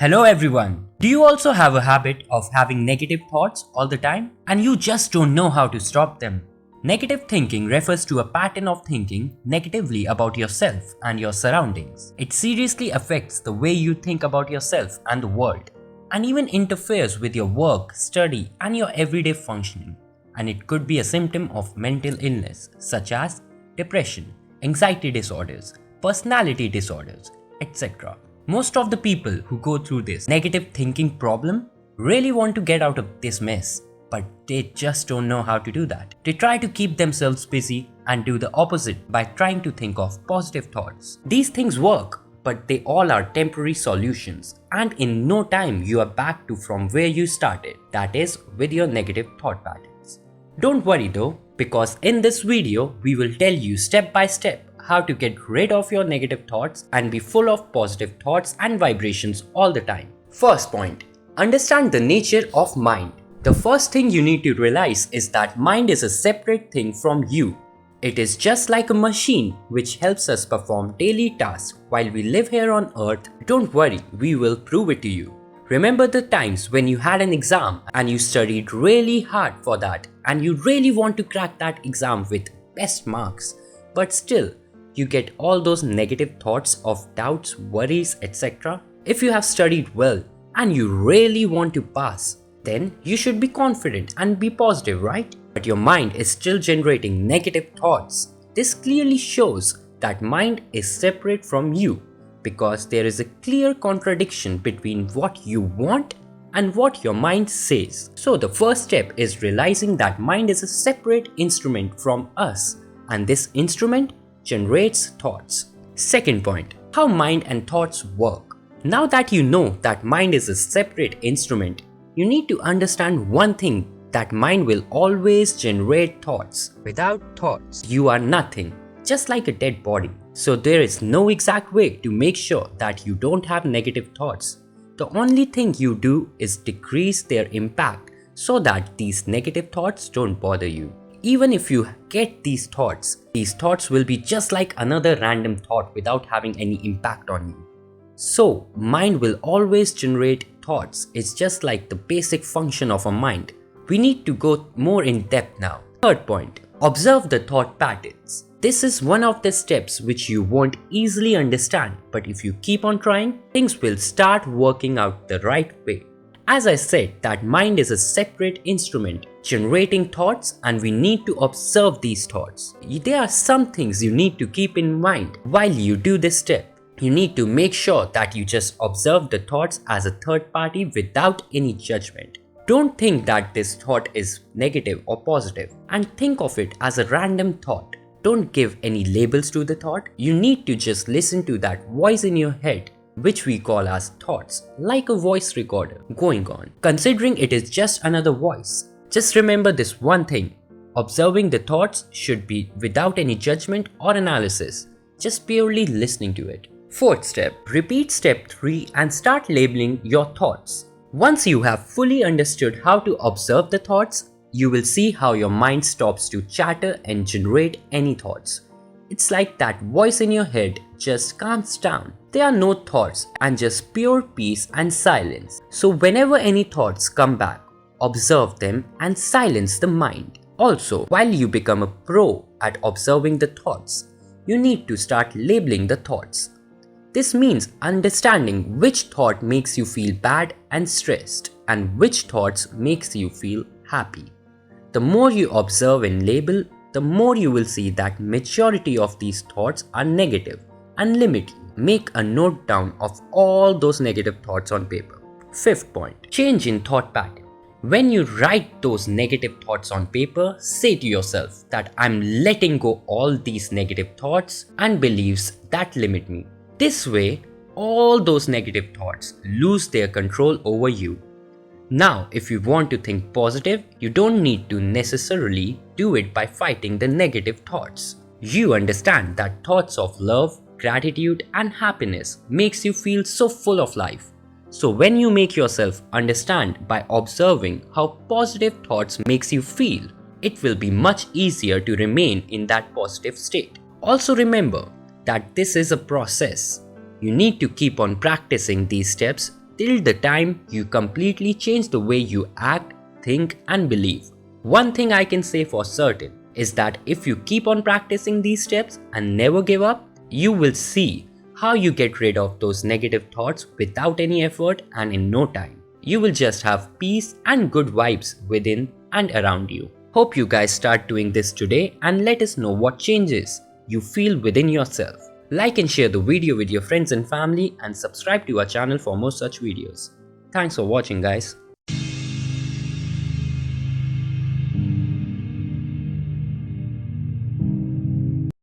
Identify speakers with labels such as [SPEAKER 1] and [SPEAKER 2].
[SPEAKER 1] Hello everyone. Do you also have a habit of having negative thoughts all the time and you just don't know how to stop them? Negative thinking refers to a pattern of thinking negatively about yourself and your surroundings. It seriously affects the way you think about yourself and the world, and even interferes with your work, study, and your everyday functioning. And it could be a symptom of mental illness such as depression, anxiety disorders, personality disorders, etc. Most of the people who go through this negative thinking problem really want to get out of this mess, but they just don't know how to do that. They try to keep themselves busy and do the opposite by trying to think of positive thoughts. These things work, but they all are temporary solutions, and in no time you are back to from where you started, that is with your negative thought patterns. Don't worry though, because in this video we will tell you step by step how to get rid of your negative thoughts and be full of positive thoughts and vibrations all the time. First point, understand the nature of mind. The first thing you need to realize is that mind is a separate thing from you. It is just like a machine which helps us perform daily tasks while we live here on earth. Don't worry, we will prove it to you. Remember the times when you had an exam and you studied really hard for that and you really want to crack that exam with best marks, but still you get all those negative thoughts of doubts, worries, etc. If you have studied well and you really want to pass, then you should be confident and be positive, right? But your mind is still generating negative thoughts. This clearly shows that mind is separate from you because there is a clear contradiction between what you want and what your mind says. So the first step is realizing that mind is a separate instrument from us, and this instrument generates thoughts. Second point, how mind and thoughts work. Now that you know that mind is a separate instrument, you need to understand one thing, that mind will always generate thoughts. Without thoughts, you are nothing, just like a dead body. So there is no exact way to make sure that you don't have negative thoughts. The only thing you do is decrease their impact so that these negative thoughts don't bother you. Even if you get these thoughts will be just like another random thought without having any impact on you. So, mind will always generate thoughts. It's just like the basic function of a mind. We need to go more in depth now. Third point, observe the thought patterns. This is one of the steps which you won't easily understand, but if you keep on trying, things will start working out the right way. As I said, that mind is a separate instrument generating thoughts, and we need to observe these thoughts. There are some things you need to keep in mind while you do this step. You need to make sure that you just observe the thoughts as a third party without any judgment. Don't think that this thought is negative or positive and think of it as a random thought. Don't give any labels to the thought. You need to just listen to that voice in your head, which we call as thoughts, like a voice recorder going on. Considering it is just another voice, just remember this one thing. Observing the thoughts should be without any judgment or analysis, just purely listening to it. Fourth step, repeat step 3 and start labeling your thoughts. Once you have fully understood how to observe the thoughts, you will see how your mind stops to chatter and generate any thoughts. It's like that voice in your head just calms down. There are no thoughts and just pure peace and silence. So whenever any thoughts come back, observe them and silence the mind. Also, while you become a pro at observing the thoughts, you need to start labeling the thoughts. This means understanding which thought makes you feel bad and stressed and which thoughts makes you feel happy. The more you observe and label, the more you will see that majority of these thoughts are negative and limit you. Make a note down of all those negative thoughts on paper. Fifth point, change in thought pattern. When you write those negative thoughts on paper, say to yourself that I'm letting go all these negative thoughts and beliefs that limit me. This way, all those negative thoughts lose their control over you. Now, if you want to think positive, you don't need to necessarily do it by fighting the negative thoughts. You understand that thoughts of love, gratitude, and happiness makes you feel so full of life. So when you make yourself understand by observing how positive thoughts makes you feel, it will be much easier to remain in that positive state. Also remember that this is a process. You need to keep on practicing these steps till the time you completely change the way you act, think, and believe. One thing I can say for certain is that if you keep on practicing these steps and never give up, you will see how you get rid of those negative thoughts without any effort, and in no time. You will just have peace and good vibes within and around you. Hope you guys start doing this today and let us know what changes you feel within yourself. Like and share the video with your friends and family and subscribe to our channel for more such videos. Thanks for watching, guys.